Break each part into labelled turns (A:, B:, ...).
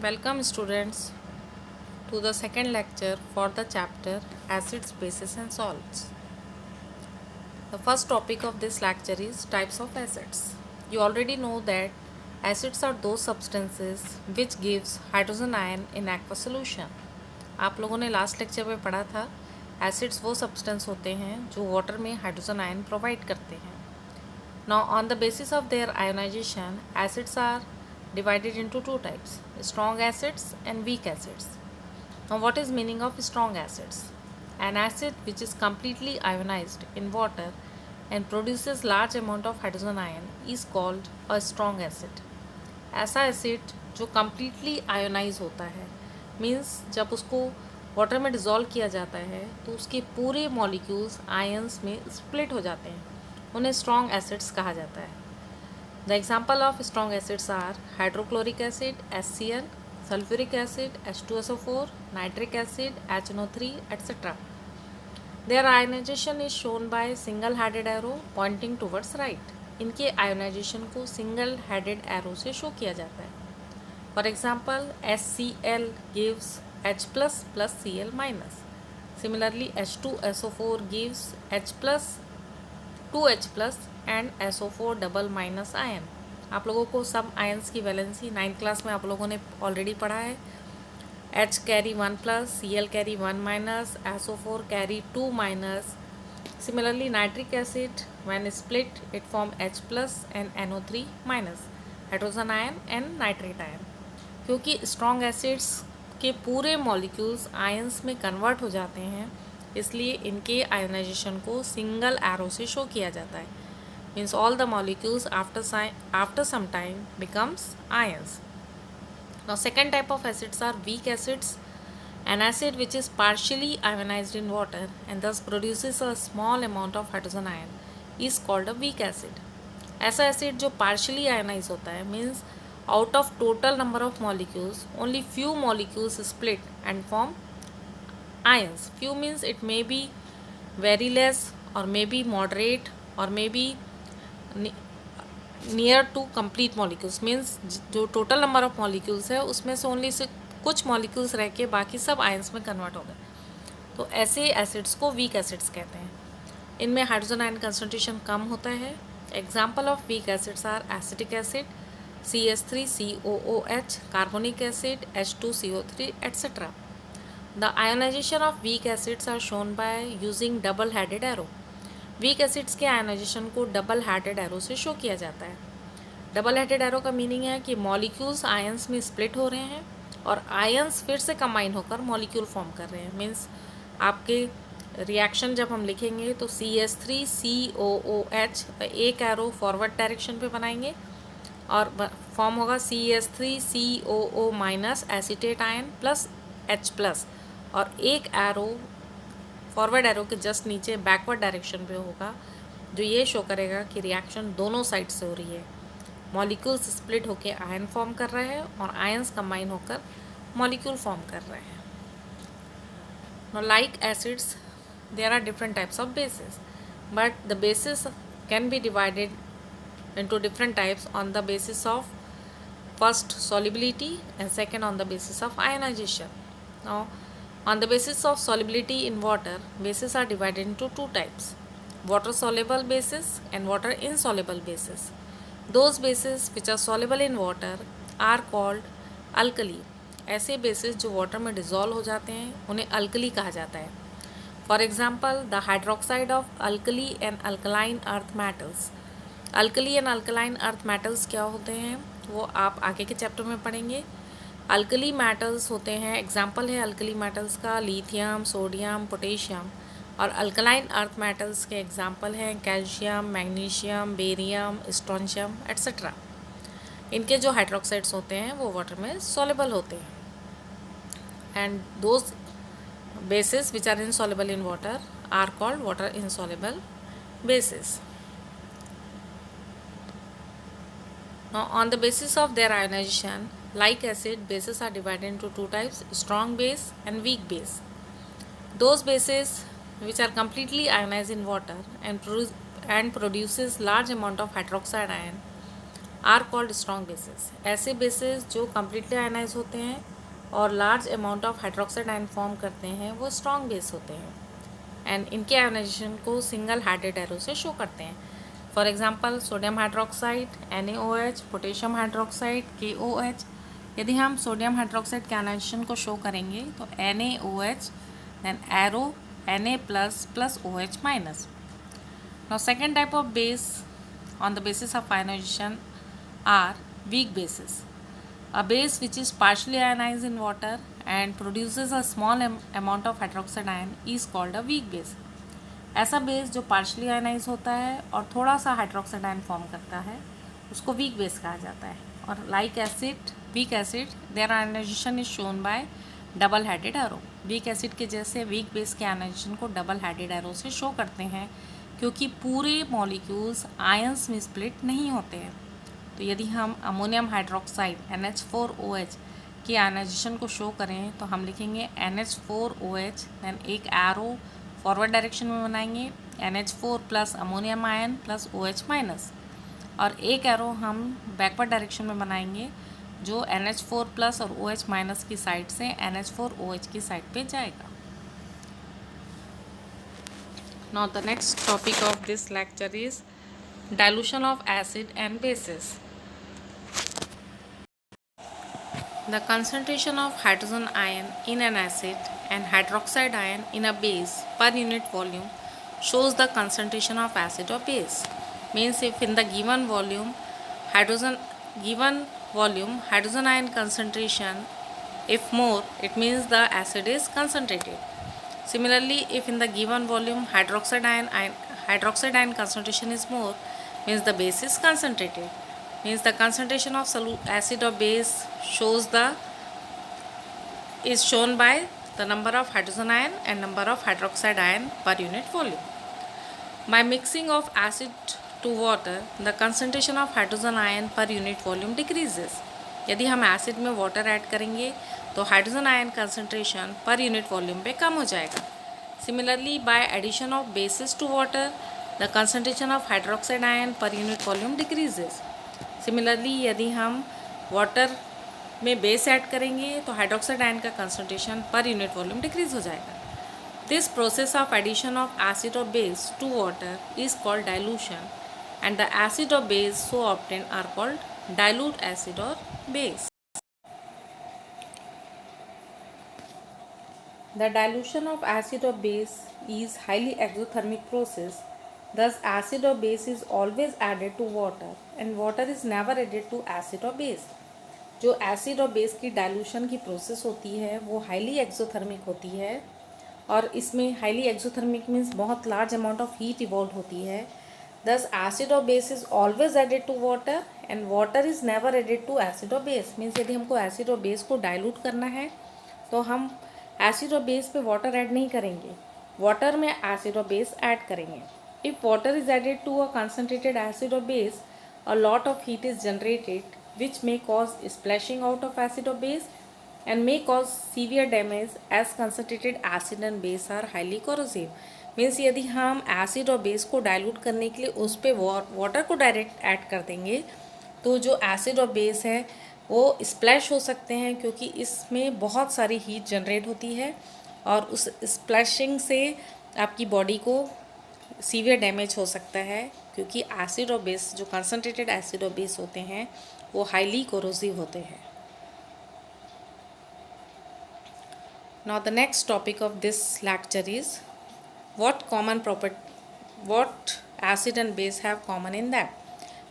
A: Welcome students to the second lecture for the chapter Acids, Bases and Salts. The first topic of this lecture is types of acids. You already know that acids are those substances which gives hydrogen ion in aqueous solution. आप लोगों ने last lecture में पढ़ा था acids वो substance होते हैं जो वाटर में हाइड्रोजन आयन प्रोवाइड करते हैं. Now on the basis of their ionization, acids are divided into two types, strong acids and weak acids. Now what is meaning of strong acids? An acid which is completely ionized in water and produces large amount of hydrogen ion is called a strong acid. ऐसा acid जो completely ionize होता है means जब उसको water में dissolve किया जाता है तो उसके पूरे मॉलिक्यूल्स आयंस में स्प्लिट हो जाते हैं, उन्हें स्ट्रॉन्ग एसिड्स कहा जाता है. The example of strong acids are hydrochloric acid HCl, sulphuric acid H2SO4, nitric acid HNO3 etc. Their ionisation is shown by single headed arrow pointing towards right. इनके ionisation को single headed arrow से show किया जाता है. For example HCl gives H plus plus Cl minus. Similarly H2SO4 gives H plus 2H plus and SO4 double minus ion. आप लोगों को सब आयन्स की वैलेंसी 9th क्लास में आप लोगों ने ऑलरेडी पढ़ा है. H carry 1 plus, Cl carry 1 minus, SO4 carry 2 minus. Similarly nitric acid when split it form H plus and NO3 minus, hydrogen ion and nitrate ion. क्योंकि strong acids के पूरे molecules ions में convert हो जाते हैं इसलिए इनके ionisation को सिंगल एरो से शो किया जाता है. Means all the molecules after some time becomes ions. Now second type of acids are weak acids. An acid which is partially ionized in water and thus produces a small amount of hydrogen ion is called a weak acid. ऐसा acid जो partially ionize होता है means out of total number of molecules only few molecules split and form ions. Few means it may be very less or may be moderate or may be near to complete molecules. Means जो total number of molecules है उसमें से only से कुछ molecules रह के बाकी सब ions में convert हो गए, तो ऐसे acids को weak acids कहते हैं. इनमें हाइड्रोजन आयन कंसनट्रेशन कम होता है. Example of weak acids are acetic acid CH3COOH, carbonic acid H2CO3 etc. The ionization of weak acids are shown by using double-headed arrow. Weak acids के ionization को double-headed arrow से show किया जाता है. double-headed arrow का meaning है कि molecules ions में स्प्लिट हो रहे हैं और आयंस फिर से कंबाइन होकर मॉलिक्यूल फॉर्म कर रहे हैं. मीन्स आपके रिएक्शन जब हम लिखेंगे तो CH3COOH एक एरो फॉरवर्ड डायरेक्शन पे बनाएंगे और फॉर्म होगा CH3COO minus acetate ion plus H plus, और एक एरो फॉरवर्ड एरो के जस्ट नीचे बैकवर्ड डायरेक्शन पे होगा जो ये शो करेगा कि रिएक्शन दोनों साइड से हो रही है. मॉलिक्यूल्स स्प्लिट होकर आयन फॉर्म कर रहे हैं और आयन्स कंबाइन होकर मॉलिक्यूल फॉर्म कर रहे हैं. Now like acids there are different types of bases, but the bases can be divided into different types on the basis of first solubility and second on the basis of ionization. Now on the basis of solubility in water, bases are divided into two types, water soluble bases and water insoluble bases. Those bases which are soluble in water are called alkali. ऐसे bases जो water में dissolve हो जाते हैं उन्हें alkali कहा जाता है. For example, the hydroxide of alkali and alkaline earth metals. alkali and alkaline earth metals क्या होते हैं वो आप आगे के चैप्टर में पढ़ेंगे. अल्कली मेटल्स होते हैं, एग्जाम्पल है अल्कली मेटल्स का लिथियम, सोडियम, पोटेशियम. और अल्कलाइन अर्थ मेटल्स के एग्जाम्पल हैं calcium, magnesium, barium, strontium etc. इनके जो हाइड्रोक्साइड्स होते हैं वो वाटर में सॉल्युबल होते हैं. And those bases which are insoluble in water are called water insoluble bases. Now on the basis of their ionization, like acid, bases are divided into two types, strong base and weak base. Those bases which are completely ionized in water and produces large amount of hydroxide ion are called strong bases. ऐसे bases जो completely ionize होते हैं और large amount of hydroxide ion form करते हैं वो strong base होते हैं एंड इनके आयनाइजेशन को सिंगल हेडेड एरो से शो करते हैं। For example sodium hydroxide NaOH, potassium hydroxide KOH। यदि हम सोडियम हाइड्रोक्साइड के आयनाइजेशन को शो करेंगे तो NaOH then arrow Na plus OH minus. Now second type of base on the basis of ionization are weak bases. A base which is partially ionized in water and produces a small amount of hydroxide ion is called a weak base. ऐसा base जो partially ionise होता है और थोड़ा सा hydroxide ion form करता है उसको वीक बेस कहा जाता है। और like acid, weak acid, their ionization is shown by double headed arrow. Weak acid के जैसे वीक बेस के आयनाइजेशन को डबल हेडेड एरो से शो करते हैं क्योंकि पूरे मॉलिक्यूल्स आयंस में स्प्लिट नहीं होते हैं। तो यदि हम अमोनियम हाइड्रोक्साइड NH4OH की आयनाइजेशन को शो करें तो हम लिखेंगे NH4OH, देन एक एरो फॉरवर्ड डायरेक्शन में बनाएंगे NH4 plus ammonium ion plus OH minus, और एक एरो हम बैकवर्ड डायरेक्शन में बनाएंगे जो NH4 प्लस और OH माइनस की साइड से NH4OH की साइड पे जाएगा। Now the next topic of this lecture is dilution of acid and bases. The concentration of hydrogen ion in an acid and hydroxide ion in a base per unit volume shows the concentration of acid or base. Means if in the given volume hydrogen ion concentration if more, it means the acid is concentrated. Similarly, if in the given volume hydroxide ion concentration is more, means the base is concentrated. Means the concentration of acid or base is shown by the number of hydrogen ion and number of hydroxide ion per unit volume. By mixing of acid to water, the concentration of hydrogen ion per unit volume decreases. यदि हम acid में water add करेंगे तो hydrogen ion concentration per unit volume पे कम हो जाएगा। Similarly by addition of basis to water, the concentration of hydroxide ion per unit volume decreases. Similarly यदि हम वाटर में बेस ऐड करेंगे तो हाइड्रोक्साइड आयन का concentration per unit volume decrease हो जाएगा। This process of addition of acid और base to water is called dilution and the acid or base so obtained are called dilute acid or base. The dilution of acid or base is highly exothermic process. Thus acid or base is always added to water and water is never added to acid or base. जो acid और base की dilution की process होती है वो highly exothermic होती है और इसमें हाईली एक्सोथर्मिक मीन्स बहुत large amount of heat evolve होती है। Thus acid or base is always added to water and water is never added to acid or base. Means यदि हमको एसिड और बेस को डाइल्यूट करना है तो हम एसिड और बेस पे वाटर ऐड नहीं करेंगे, वाटर में एसिड और बेस ऐड करेंगे। If water is added to a concentrated acid और base, a lot of heat is generated which may cause splashing out of acid और base and may cause severe damage as concentrated acid and base are highly corrosive. Means यदि हम acid और base को dilute करने के लिए उस पर वाटर को डायरेक्ट ऐड कर देंगे तो जो एसिड और बेस है वो स्प्लैश हो सकते हैं क्योंकि इसमें बहुत सारी हीट जनरेट होती है और उस स्प्लैशिंग से आपकी बॉडी को सीवियर डैमेज हो सकता है क्योंकि एसिड और बेस जो कंसनट्रेटेड एसिड और बेस होते हैं वो हाईली कोरोसिव होते हैं। Now the next topic of this lecture is what acid and base have common in them.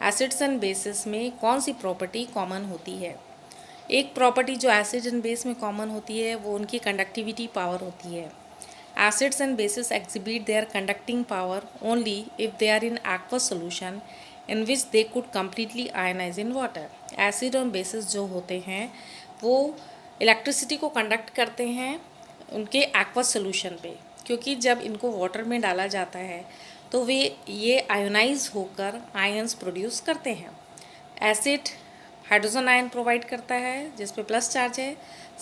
A: Acids and bases में कौन सी प्रॉपर्टी कॉमन होती है? एक प्रॉपर्टी जो एसिड एंड बेस में कॉमन होती है वो उनकी कंडक्टिविटी पावर होती है। Acids and bases exhibit their conducting power only if they are in aqueous solution in which they could completely ionize in water. Acid और बेसिस जो होते हैं वो इलेक्ट्रिसिटी को कंडक्ट करते हैं उनके एक्वस सोल्यूशन पे, क्योंकि जब इनको वाटर में डाला जाता है तो वे ये आयोनाइज होकर आयंस प्रोड्यूस करते हैं। एसिड हाइड्रोजन आयन प्रोवाइड करता है जिस पे प्लस चार्ज है,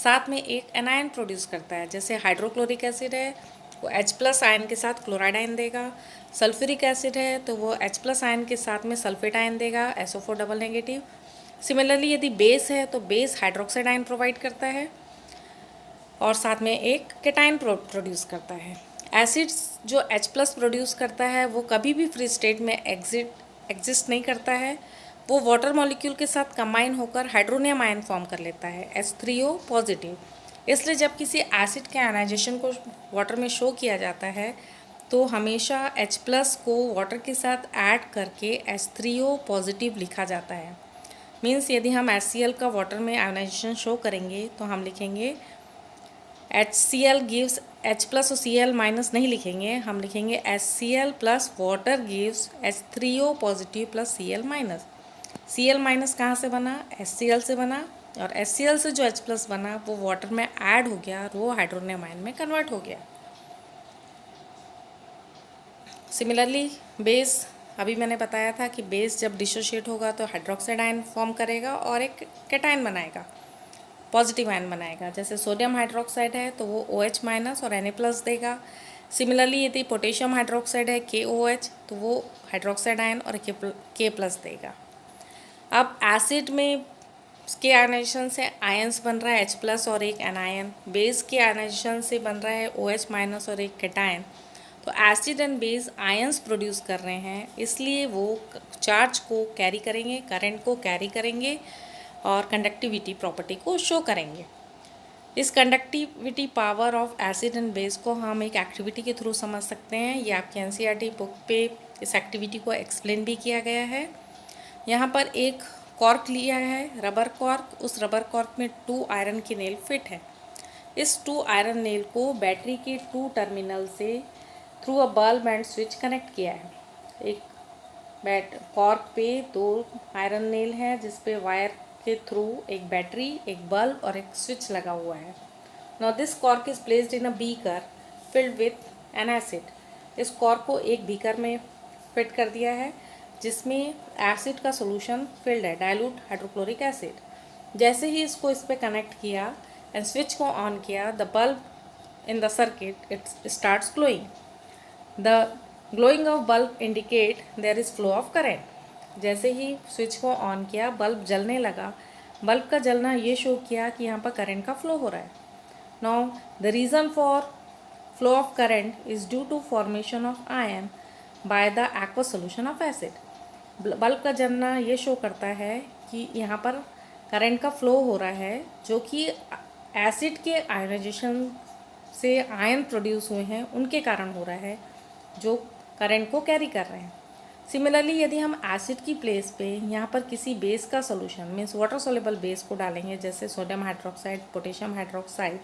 A: साथ में एक एनायन प्रोड्यूस करता है जैसे हाइड्रोक्लोरिक एसिड है वो H प्लस आयन के साथ क्लोराइड आयन देगा। सल्फ्यूरिक एसिड है तो वो H प्लस आयन के साथ में सल्फेट आयन देगा, SO4 डबल नेगेटिव। सिमिलरली यदि बेस है तो बेस हाइड्रोक्साइड आयन प्रोवाइड करता है और साथ में एक केटायन प्रोड्यूस करता है। एसिड्स जो H प्लस प्रोड्यूस करता है वो कभी भी फ्री स्टेट में एग्जिस्ट नहीं करता है, वो वाटर मॉलिक्यूल के साथ कंबाइन होकर हाइड्रोनियम आयन फॉर्म कर लेता है, H3O पॉजिटिव। इसलिए जब किसी एसिड के आयनाइजेशन को वाटर में शो किया जाता है तो हमेशा H प्लस को वाटर के साथ ऐड करके H3O पॉजिटिव लिखा जाता है। मीन्स यदि हम HCl का वाटर में आयनाइजेशन शो करेंगे तो हम लिखेंगे HCl गिव्स H प्लस और Cl माइनस नहीं लिखेंगे, हम लिखेंगे HCl plus water gives H3O positive plus Cl minus. Cl minus कहाँ से बना? HCl से बना, और HCl से जो H प्लस बना वो वाटर में ऐड हो गया और वो हाइड्रोनियम आयन में कन्वर्ट हो गया। सिमिलरली बेस, अभी मैंने बताया था कि बेस जब डिसोशिएट होगा तो हाइड्रोक्साइड आयन फॉर्म करेगा और एक कैटायन बनाएगा, पॉजिटिव आयन बनाएगा। जैसे सोडियम हाइड्रोक्साइड है तो वो OH माइनस और Na प्लस देगा। सिमिलरली यदि पोटेशियम हाइड्रोक्साइड है KOH तो वो हाइड्रोक्साइड आयन और K प्लस देगा। अब एसिड में के आयनाइजेशन से आयन्स बन रहा है H प्लस और एक एनायन, बेस के आयनाइजेशन से बन रहा है OH माइनस और एक कैटायन। तो acid and base ions produce कर रहे हैं, इसलिए वो चार्ज को कैरी करेंगे, करंट को कैरी करेंगे और कंडक्टिविटी प्रॉपर्टी को शो करेंगे। इस conductivity power of acid and base को हम एक एक्टिविटी के थ्रू समझ सकते हैं। ये आपकी NCERT बुक पे इस एक्टिविटी को एक्सप्लेन भी किया गया है। यहाँ पर एक कॉर्क लिया है, रबर कॉर्क। उस रबर कॉर्क में 2 आयरन की नेल फिट है। इस 2 आयरन नेल को बैटरी के 2 टर्मिनल से through a bulb and switch connect किया है। एक कॉर्क पे 2 आयरन नेल है जिस पे वायर के थ्रू एक बैटरी, एक बल्ब और एक स्विच लगा हुआ है। Now this cork is placed in a beaker filled with an acid. इस कॉर्क को एक बीकर में फिट कर दिया है जिसमें एसिड का सॉल्यूशन फिल्ड है, डाइल्यूट हाइड्रोक्लोरिक एसिड। जैसे ही इसको इस पे कनेक्ट किया एंड स्विच को ऑन किया, the bulb in the circuit it starts glowing. The glowing of bulb indicate there is flow of current. जैसे ही स्विच को ऑन किया बल्ब जलने लगा। बल्ब का जलना ये शो किया कि यहाँ पर करंट का फ्लो हो रहा है। Now the reason for flow of current is due to formation of ion by the aqueous solution of acid. Bulb का जलना ये शो करता है कि यहाँ पर करंट का फ्लो हो रहा है जो कि एसिड के आयनाइजेशन से आयन प्रोड्यूस हुए हैं उनके कारण हो रहा है, जो करंट को कैरी कर रहे हैं। सिमिलरली यदि हम एसिड की प्लेस पे यहाँ पर किसी बेस का solution means water soluble base को डालेंगे, जैसे sodium hydroxide, potassium hydroxide,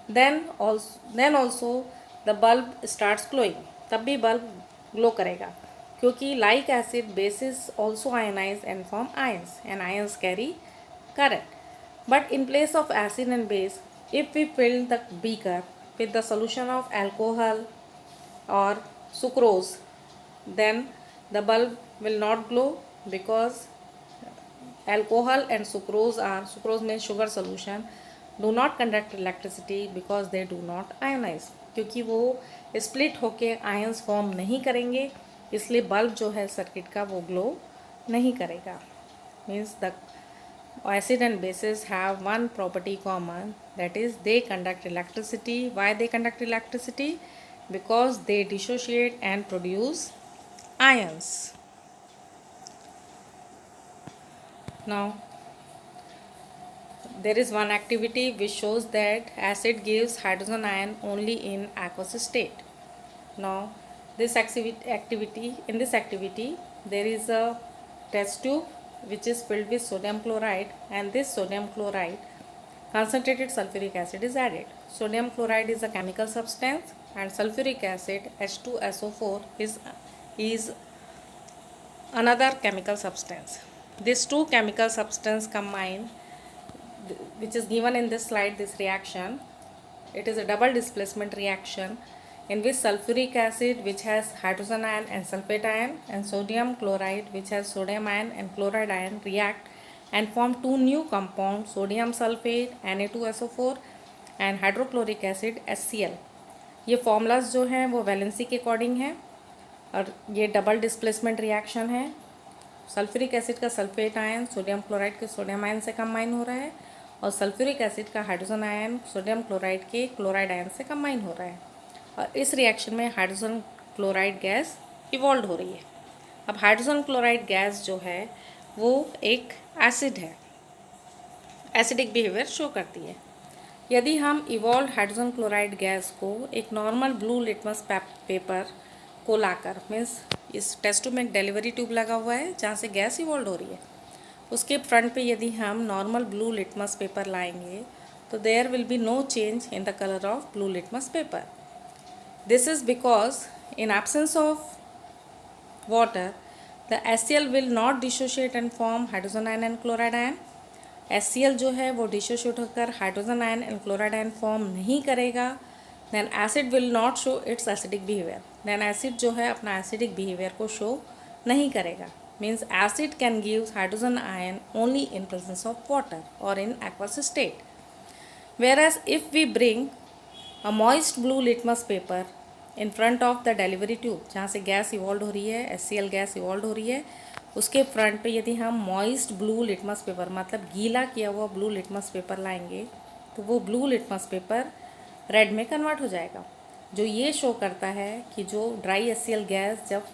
A: then also the bulb starts glowing. तब भी बल्ब ग्लो करेगा क्योंकि like acid bases also ionize and form ions and ions carry current. But in place of acid and base, if we fill the beaker with the solution of alcohol or sucrose, then the bulb will not glow because alcohol and sucrose means sugar solution, do not conduct electricity because they do not ionize। क्योंकि वो split होके ions form नहीं करेंगे, इसलिए bulb जो है circuit का वो ग्लो नहीं करेगा। Means the acid and bases have one property common, that is they conduct electricity. Why they conduct electricity? Because they dissociate and produce ions. Now there is one activity which shows that acid gives hydrogen ion only in aqueous state. Now this activity there is a test tube which is filled with sodium chloride, and this sodium chloride concentrated sulfuric acid is added. Sodium chloride is a chemical substance and sulfuric acid H2SO4 is another chemical substance. These two chemical substance combine, which is given in this slide, this reaction. It is a double displacement reaction in which sulfuric acid, which has hydrogen ion and sulfate ion, and sodium chloride, which has sodium ion and chloride ion, react and form 2 new compounds, sodium sulfate Na2SO4 and hydrochloric acid HCl. ये formulas जो हैं वो valency के according है और ये double displacement reaction है। Sulphuric acid का सल्फेट आयन सोडियम क्लोराइड के सोडियम आयन से कंबाइन हो रहा है और सल्फ्यूरिक एसिड का हाइड्रोजन आयन सोडियम क्लोराइड के क्लोराइड आयन से कंबाइन हो रहा है और इस रिएक्शन में हाइड्रोजन क्लोराइड गैस इवॉल्व हो रही है। अब हाइड्रोजन क्लोराइड गैस जो है वो एक एसिड है, एसिडिक बिहेवियर शो करती है। यदि हम इवॉल्व हाइड्रोजन क्लोराइड गैस को एक नॉर्मल ब्लू लिटमस पेपर को लाकर, मीन्स इस टेस्ट ट्यूब में एक डिलीवरी ट्यूब लगा हुआ है जहाँ से गैस इवॉल्व हो रही है, उसके फ्रंट पे यदि हम नॉर्मल ब्लू लिटमस पेपर लाएंगे तो there will be no change in the colour of blue litmus paper. This is because in absence of water, the HCl will not dissociate and form hydrogen ion and chloride ion. HCl जो है वो dissociate होकर hydrogen ion and chloride ion form नहीं करेगा। Then acid will not show its acidic behaviour. Then acid जो है अपना acidic behaviour को शो नहीं करेगा। Means acid can give hydrogen ion only in presence of water or in aqueous state. Whereas if we bring a moist blue litmus paper in front of the delivery tube जहाँ से gas evolve हो रही है, HCl gas evolve हो रही है, उसके front पे यदि हम मॉइस्ट ब्लू लिटमस पेपर मतलब गीला किया हुआ ब्लू लिटमस पेपर लाएंगे तो वो ब्लू लिटमस पेपर रेड में कन्वर्ट हो जाएगा, जो ये शो करता है कि जो ड्राई HCl गैस जब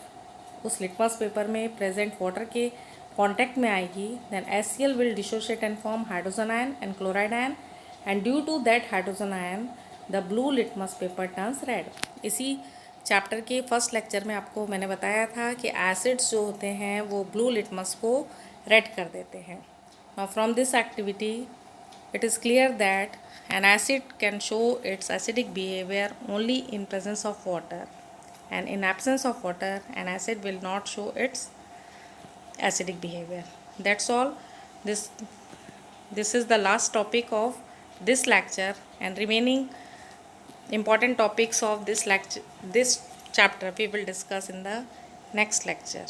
A: उस लिटमस पेपर में प्रेजेंट वाटर के कांटेक्ट में आएगी then HCl will dissociate and form hydrogen ion and chloride ion and due to that hydrogen ion the blue litmus paper turns red. इसी chapter के first lecture में आपको मैंने बताया था कि एसिड्स जो होते हैं वो ब्लू लिटमस को रेड कर देते हैं। Now from this activity it is clear that an acid can show its acidic behavior only in presence of water, and in absence of water an acid will not show its acidic behavior. That's all. This is the last topic of this lecture, and remaining important topics of this chapter we will discuss in the next lecture.